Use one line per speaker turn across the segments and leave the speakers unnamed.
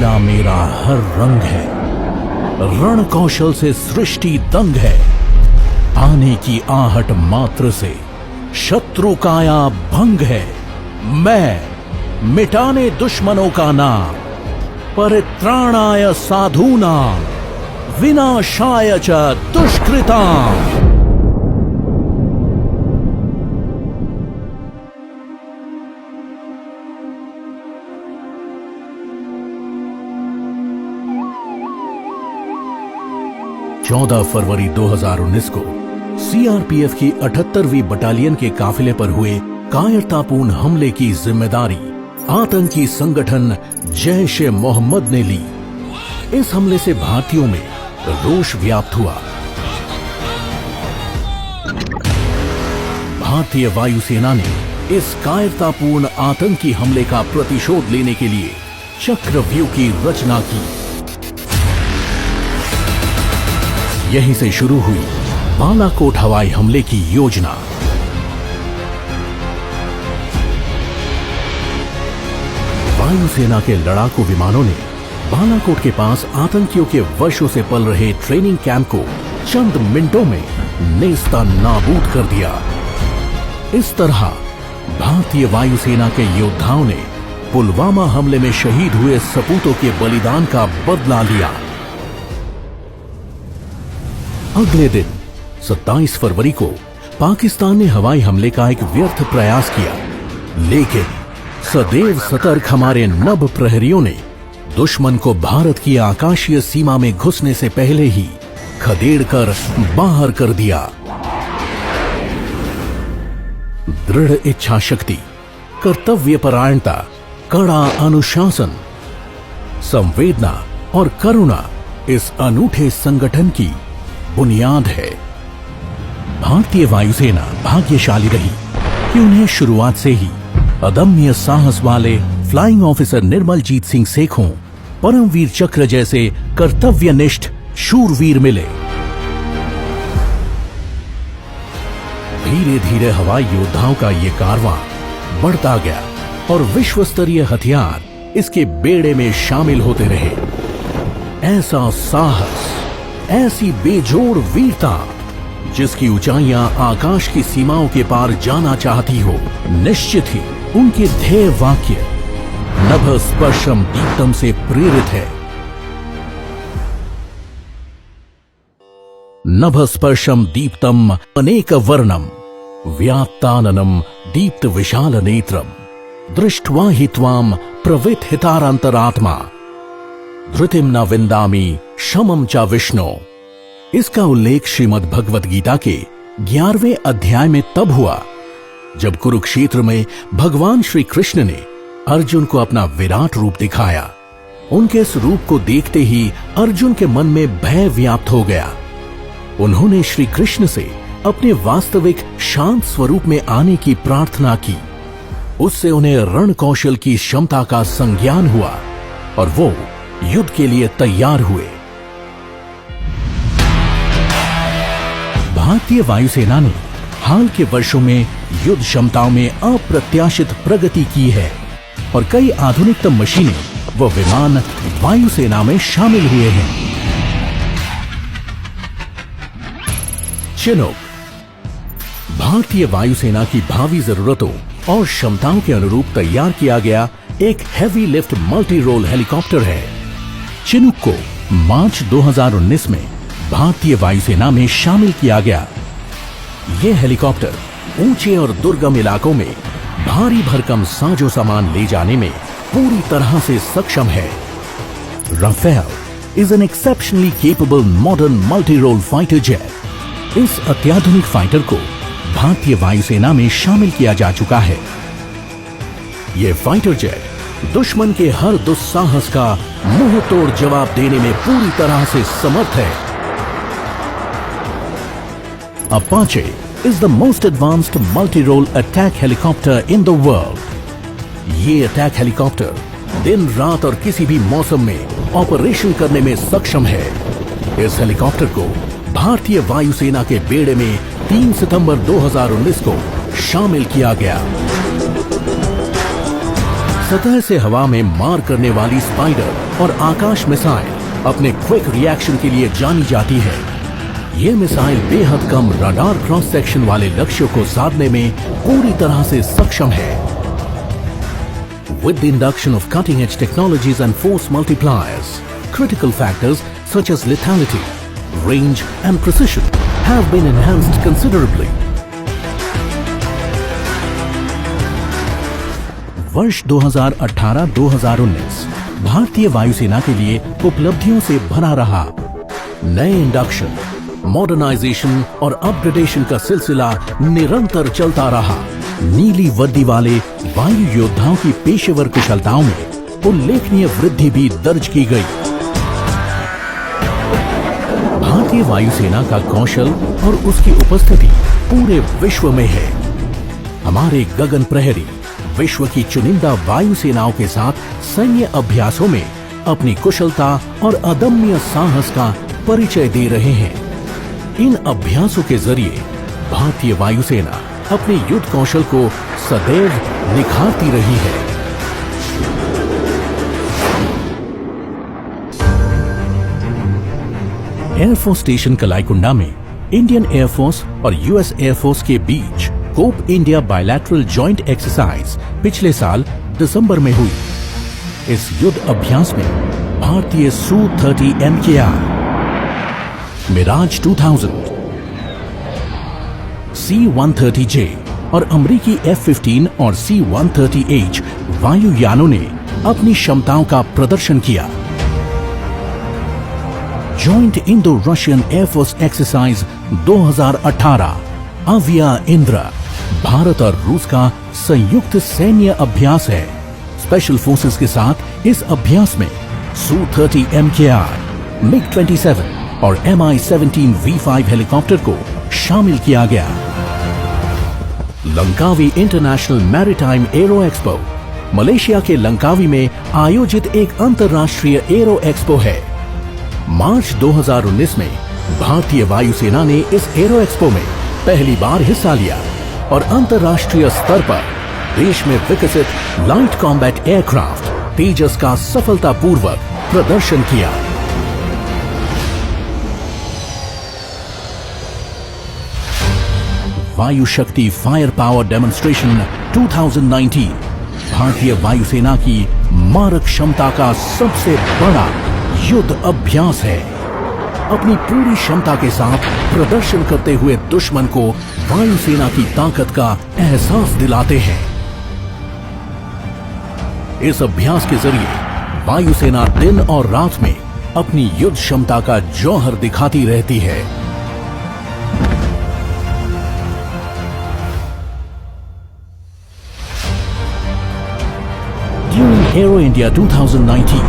नीला मेरा हर रंग है, रण कौशल से सृष्टि दंग है, आने की आहट मात्र से शत्रु काया भंग है। मैं मिटाने दुश्मनों का नाम, परित्राणाय साधूनां, विनाशाय च दुष्कृताम्। 14 फरवरी 2019 को सीआरपीएफ की 78वीं बटालियन के काफिले पर हुए कायरतापूर्ण हमले की जिम्मेदारी आतंकी संगठन जैश ए मोहम्मद ने ली। इस हमले से भारतीयों में रोष व्याप्त हुआ। भारतीय वायुसेना ने इस कायरतापूर्ण आतंकी हमले का प्रतिशोध लेने के लिए चक्रव्यूह की रचना की। यहीं से शुरू हुई बालाकोट हवाई हमले की योजना। वायुसेना के लड़ाकू विमानों ने बालाकोट के पास आतंकियों के वर्षों से पल रहे ट्रेनिंग कैंप को चंद मिनटों में नेस्ता नाबूद कर दिया। इस तरह भारतीय वायुसेना के योद्धाओं ने पुलवामा हमले में शहीद हुए सपूतों के बलिदान का बदला लिया। अगले दिन 27 फरवरी को पाकिस्तान ने हवाई हमले का एक व्यर्थ प्रयास किया, लेकिन सदैव सतर्क हमारे नभ प्रहरियों ने दुश्मन को भारत की आकाशीय सीमा में घुसने से पहले ही खदेड़कर बाहर कर दिया। दृढ़ इच्छा शक्ति, कर्तव्यपरायणता, कड़ा अनुशासन, संवेदना और करुणा इस अनूठे संगठन की बुनियाद है। भारतीय वायुसेना भाग्यशाली रही कि उन्हें शुरुआत से ही अदम्य साहस वाले फ्लाइंग ऑफिसर निर्मलजीत सिंह सेखों, परमवीर चक्र जैसे कर्तव्यनिष्ठ शूरवीर मिले। धीरे धीरे हवाई योद्धाओं का ये कारवां बढ़ता गया और विश्व स्तरीय हथियार इसके बेड़े में शामिल होते रहे। ऐसा साहस, ऐसी बेजोड़ वीरता जिसकी ऊंचाइयां आकाश की सीमाओं के पार जाना चाहती हो, निश्चित ही उनके ध्येय वाक्य नभ स्पर्शम दीप्तम से प्रेरित है। नभ स्पर्शम दीप्तम अनेक वर्णम व्यात्ताननम दीप्त विशाल नेत्रम दृष्ट्वा हि त्वाम प्रवित हितारांतरात्मा धृतिम न विंदामि शमम च विष्णु। इसका उल्लेख श्रीमद् भगवत गीता के 11वें अध्याय में तब हुआ जब कुरुक्षेत्र में भगवान श्री कृष्ण ने अर्जुन को अपना विराट रूप दिखाया। उनके इस रूप को देखते ही अर्जुन के मन में भय व्याप्त हो गया। उन्होंने श्री कृष्ण से अपने वास्तविक शांत स्वरूप में आने की प्रार्थना की। उससे उन्हें रण कौशल की क्षमता का संज्ञान हुआ और वो युद्ध के लिए तैयार हुए। भारतीय वायुसेना ने हाल के वर्षों में युद्ध क्षमताओं में अप्रत्याशित प्रगति की है और कई आधुनिकतम मशीनें व विमान वायुसेना में शामिल हुए हैं। चिनूक भारतीय वायुसेना की भावी जरूरतों और क्षमताओं के अनुरूप तैयार किया गया एक heavy lift multi role helicopter है। चिनूक को मार्च 2019 में भारतीय वायुसेना में शामिल किया गया। यह हेलीकॉप्टर ऊंचे और दुर्गम इलाकों में भारी भरकम साजो सामान ले जाने में पूरी तरह से सक्षम है। Rafale is an exceptionally capable modern multi role fighter jet. इस अत्याधुनिक फाइटर को भारतीय वायुसेना में शामिल किया जा चुका है। यह फाइटर जेट दुश्मन के हर दुस्साहस का मुंह तोड़ जवाब देने में पूरी तरह से समर्थ है। Apache is the most advanced multi-role attack helicopter in the world. ये अटैक हेलीकॉप्टर दिन रात और किसी भी मौसम में ऑपरेशन करने में सक्षम है। इस हेलीकॉप्टर को भारतीय वायुसेना के बेड़े में 3 सितंबर 2019 को शामिल किया गया। सतह से हवा में मार करने वाली स्पाइडर और आकाश मिसाइल अपने क्विक रिएक्शन के लिए जानी जाती है। ये मिसाइल बेहद कम रडार क्रॉस सेक्शन वाले लक्ष्यों को साधने में पूरी तरह से सक्षम है। With the induction of cutting-edge technologies and force multipliers, critical factors such as lethality, range and precision have been enhanced considerably. वर्ष 2018-2019 भारतीय वायुसेना के लिए उपलब्धियों से भरा रहा। नए इंडक्शन, मॉडर्नाइजेशन और अपग्रेडेशन का सिलसिला निरंतर चलता रहा। नीली वर्दी वाले वायु योद्धाओं की पेशेवर कुशलताओं में उल्लेखनीय वृद्धि भी दर्ज की गई। भारतीय वायुसेना का कौशल और उसकी उपस्थिति पूरे विश्व में है। हमारे गगन प्रहरी विश्व की चुनिंदा वायुसेनाओं के साथ सैन्य अभ्यासों में अपनी कुशलता और अदम्य साहस का परिचय दे रहे हैं। इन अभ्यासों के जरिए भारतीय वायुसेना अपने युद्ध कौशल को सदैव निखारती रही है। एयरफोर्स स्टेशन कलाईकुंडा में इंडियन एयरफोर्स और यूएस एयरफोर्स के बीच Cope India bilateral joint exercise पिछले साल दिसंबर में हुई। इस युद्ध अभ्यास में भारतीय Su-30 MKI, मिराज 2000, C-130J और अमरीकी F-15 और C-130H वायुयानों ने अपनी क्षमताओं का प्रदर्शन किया। Joint Indo Russian air force exercise 2018 Avia Indra Bharat और रूस का संयुक्त सैन्य अभ्यास है। स्पेशल फोर्सेस के साथ इस अभ्यास में Su-30 MKI, MiG-27 और Mi-17 V5 हेलीकॉप्टर को शामिल किया गया। Langkawi international maritime arrow expo Malaysia के लंकावी में आयोजित एक अंतर्राष्ट्रीय एरो एक्सपो है। मार्च 2019 में भारतीय वायुसेना ने इस एरो एक्सपो में पहली बार हिस्सा लिया और अंतर्राष्ट्रीय स्तर पर देश में विकसित लाइट कॉम्बैट एयरक्राफ्ट तेजस का सफलतापूर्वक प्रदर्शन किया। वायु शक्ति फायर पावर डेमोन्स्ट्रेशन 2019 भारतीय वायुसेना की मारक क्षमता का सबसे बड़ा युद्ध अभ्यास है। अपनी पूरी क्षमता के साथ प्रदर्शन करते हुए दुश्मन को वायुसेना की ताकत का एहसास दिलाते हैं। इस अभ्यास के जरिए वायुसेना दिन और रात में अपनी युद्ध क्षमता का जौहर दिखाती रहती है। During Aero India 2019,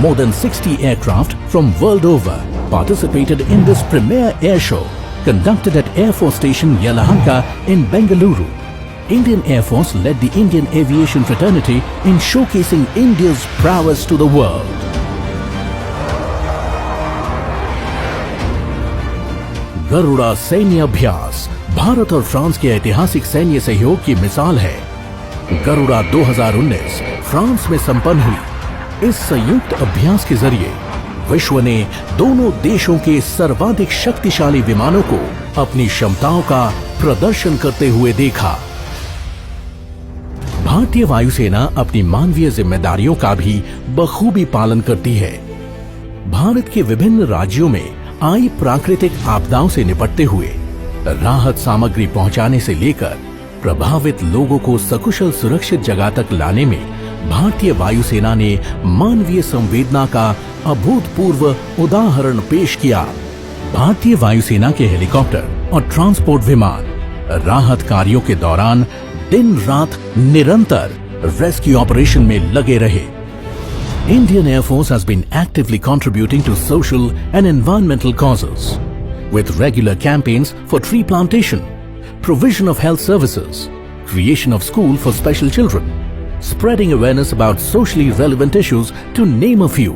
more than 60 aircraft from world over participated in this premier air show conducted at Air Force Station Yelahanka in Bengaluru. Indian Air Force led the Indian aviation fraternity in showcasing India's prowess to the world. Garuda सैन्य अभ्यास भारत और France के ऐतिहासिक सैन्य सहयोग की मिसाल है। गरुड़ा 2019 फ्रांस में संपन्न हुई। इस संयुक्त अभ्यास के जरिए विश्व ने दोनों देशों के सर्वाधिक शक्तिशाली विमानों को अपनी क्षमताओं का प्रदर्शन करते हुए देखा। भारतीय वायुसेना अपनी मानवीय जिम्मेदारियों का भी बखूबी पालन करती है। भारत के विभिन्न राज्यों में आई प्राकृतिक आपदाओं से निपटते हुए राहत सामग्री पहुंचाने से लेकर प्रभावित लोगों को सकुशल सुरक्षित जगह तक लाने में भारतीय वायुसेना ने मानवीय संवेदना का अभूतपूर्व उदाहरण पेश किया। भारतीय वायुसेना के हेलीकॉप्टर और ट्रांसपोर्ट विमान राहत कार्यों के दौरान दिन रात निरंतर रेस्क्यू ऑपरेशन में लगे रहे। Indian Air Force has been actively contributing to social and environmental causes with regular campaigns for tree plantation, provision of health services, creation of school for special children, spreading awareness about socially relevant issues to name a few.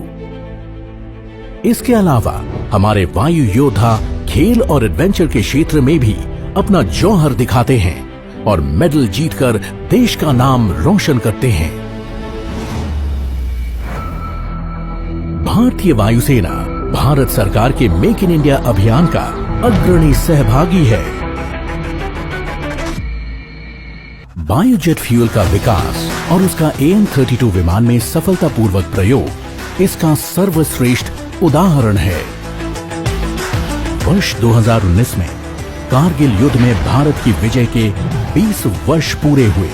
इसके अलावा हमारे वायु योद्धा खेल और adventure के क्षेत्र में भी अपना जौहर दिखाते हैं और मेडल जीतकर देश का नाम रोशन करते हैं। भारतीय वायुसेना भारत सरकार के मेक इन इंडिया अभियान का अग्रणी सहभागी है। बायोजेट फ्यूल का विकास और उसका AN-32 विमान में सफलतापूर्वक प्रयोग इसका सर्वश्रेष्ठ उदाहरण है। वर्ष 2019 में कारगिल युद्ध में भारत की विजय के 20 वर्ष पूरे हुए।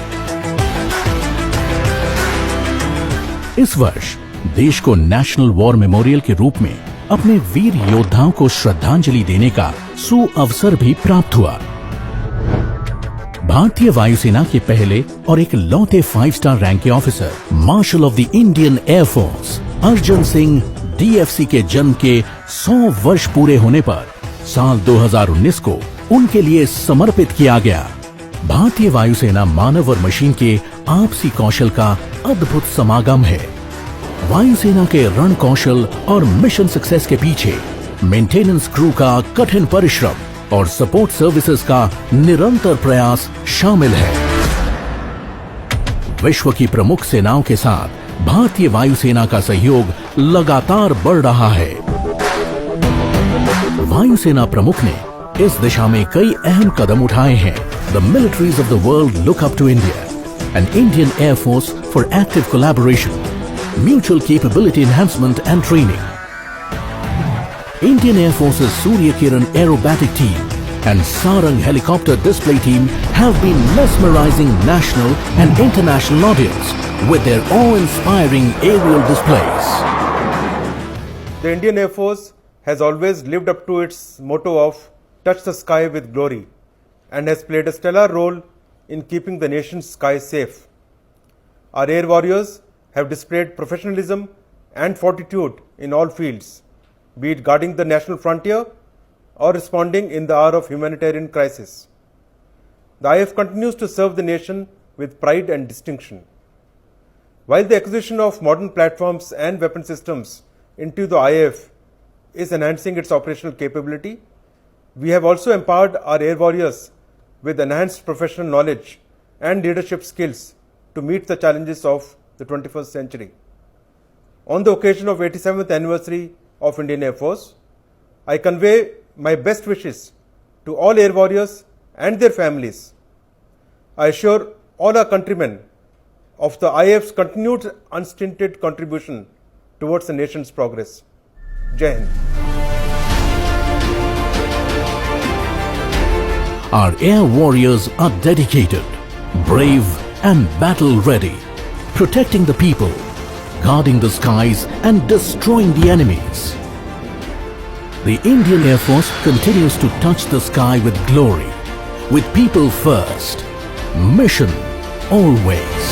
इस वर्ष देश को नेशनल वॉर मेमोरियल के रूप में अपने वीर योद्धाओं को श्रद्धांजलि देने का सुअवसर भी प्राप्त हुआ। भारतीय वायुसेना के पहले और एक लौते 5 स्टार रैंक के officer marshal of the Indian air force Arjun Singh DFC के जन्म के 100 वर्ष पूरे होने पर साल 2019 को उनके लिए समर्पित किया गया। भारतीय वायुसेना मानव और मशीन के आपसी कौशल का अद्भुत समागम है। वायुसेना के रण कौशल और मिशन सक्सेस के पीछे मेंटेनेंस क्रू का कठिन परिश्रम और सपोर्ट सर्विसेज का निरंतर प्रयास शामिल है। विश्व की प्रमुख सेनाओं के साथ भारतीय वायुसेना का सहयोग लगातार बढ़ रहा है। वायुसेना प्रमुख ने इस दिशा में कई अहम कदम उठाए हैं। The militaries of the world look up to India and Indian air force for active collaboration, mutual capability enhancement and training. Indian Air Force's Surya Kiran aerobatic team and Sarang helicopter display team have been mesmerizing national and international audience with their awe-inspiring aerial displays.
The Indian Air Force has always lived up to its motto of touch the sky with glory and has played a stellar role in keeping the nation's skies safe. Our air warriors have displayed professionalism and fortitude in all fields, be it guarding the national frontier or responding in the hour of humanitarian crisis. The IF continues to serve the nation with pride and distinction. While the acquisition of modern platforms and weapon systems into the IF is enhancing its operational capability, we have also empowered our air warriors with enhanced professional knowledge and leadership skills to meet the challenges of the 21st century. On the occasion of 87th anniversary of Indian Air Force, I convey my best wishes to all air warriors and their families. I assure all our countrymen of the IF's continued unstinted contribution towards the nation's progress. Jai Hind.
Our air warriors are dedicated, brave and battle ready, protecting the people, guarding the skies and destroying the enemies. The Indian Air Force continues to touch the sky with glory, with people first, mission always.